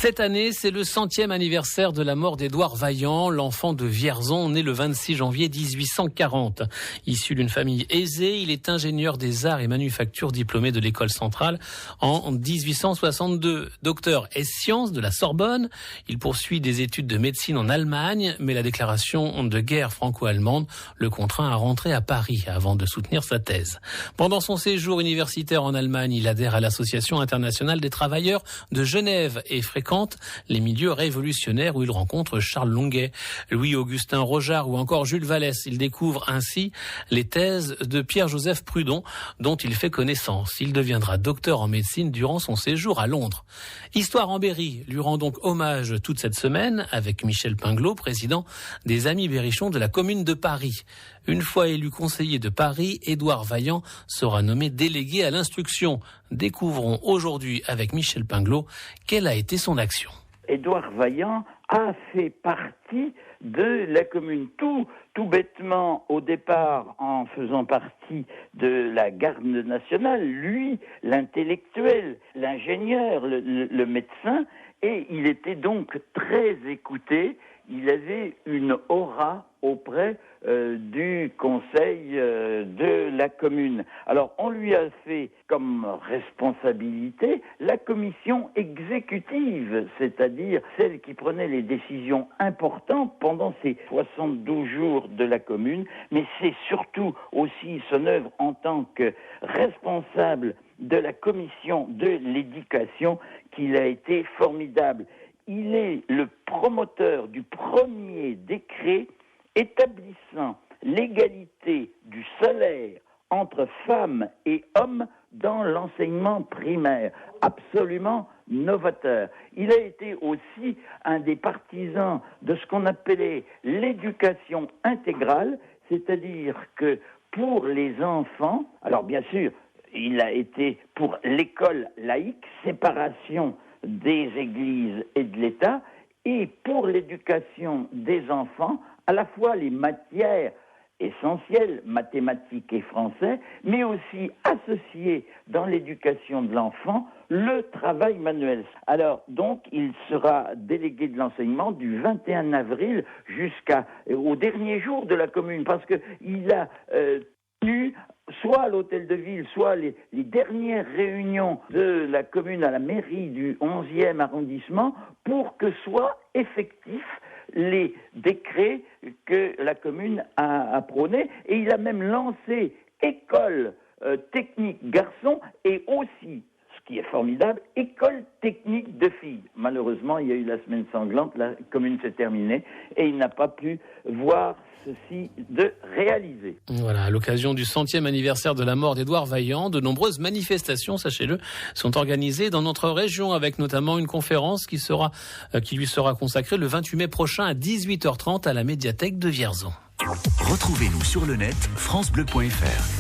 Cette année, c'est le 100e anniversaire de la mort d'Édouard Vaillant, l'enfant de Vierzon, né le 26 janvier 1840. Issu d'une famille aisée, il est ingénieur des arts et manufactures diplômé de l'école centrale en 1862. Docteur ès sciences de la Sorbonne, il poursuit des études de médecine en Allemagne, mais la déclaration de guerre franco-allemande le contraint à rentrer à Paris avant de soutenir sa thèse. Pendant son séjour universitaire en Allemagne, il adhère à l'Association internationale des travailleurs de Genève et fréquente les milieux révolutionnaires où il rencontre Charles Longuet, Louis-Augustin Rochard ou encore Jules Vallès. Il découvre ainsi les thèses de Pierre-Joseph Proudhon dont il fait connaissance. Il deviendra docteur en médecine durant son séjour à Londres. Histoire en Berry lui rend donc hommage toute cette semaine avec Michel Pinglot, président des Amis Berrichons de la commune de Paris. Une fois élu conseiller de Paris, Édouard Vaillant sera nommé délégué à l'instruction. Découvrons aujourd'hui avec Michel Pinglot quelle a été son action. Édouard Vaillant a fait partie de la commune, tout bêtement au départ en faisant partie de la garde nationale, lui, l'intellectuel, l'ingénieur, le médecin, et il était donc très écouté. Il avait une aura auprès du conseil de la commune. Alors, on lui a fait comme responsabilité la commission exécutive, c'est-à-dire celle qui prenait les décisions importantes pendant ces 72 jours de la commune, mais c'est surtout aussi son œuvre en tant que responsable de la commission de l'éducation qu'il a été formidable. Il est le promoteur du premier décret établissant l'égalité du salaire entre femmes et hommes dans l'enseignement primaire, absolument novateur. Il a été aussi un des partisans de ce qu'on appelait l'éducation intégrale, c'est-à-dire que pour les enfants, alors bien sûr, il a été pour l'école laïque, séparation des églises et de l'État, et pour l'éducation des enfants, à la fois les matières essentielles, mathématiques et français, mais aussi associer dans l'éducation de l'enfant le travail manuel. Alors, donc, il sera délégué de l'enseignement du 21 avril jusqu'au dernier jour de la commune, parce qu'il a tenu soit à l'hôtel de ville, soit les dernières réunions de la commune à la mairie du 11e arrondissement pour que soient effectifs les décrets que la commune a prônés. Et il a même lancé école technique garçons et aussi, ce qui est formidable, école technique de filles. Malheureusement, il y a eu la semaine sanglante, la commune s'est terminée et il n'a pas pu voir ceci de réaliser. Voilà, à l'occasion du 100e anniversaire de la mort d'Édouard Vaillant, de nombreuses manifestations, sachez-le, sont organisées dans notre région, avec notamment une conférence qui lui sera consacrée le 28 mai prochain à 18h30 à la médiathèque de Vierzon. Retrouvez-nous sur le net francebleu.fr.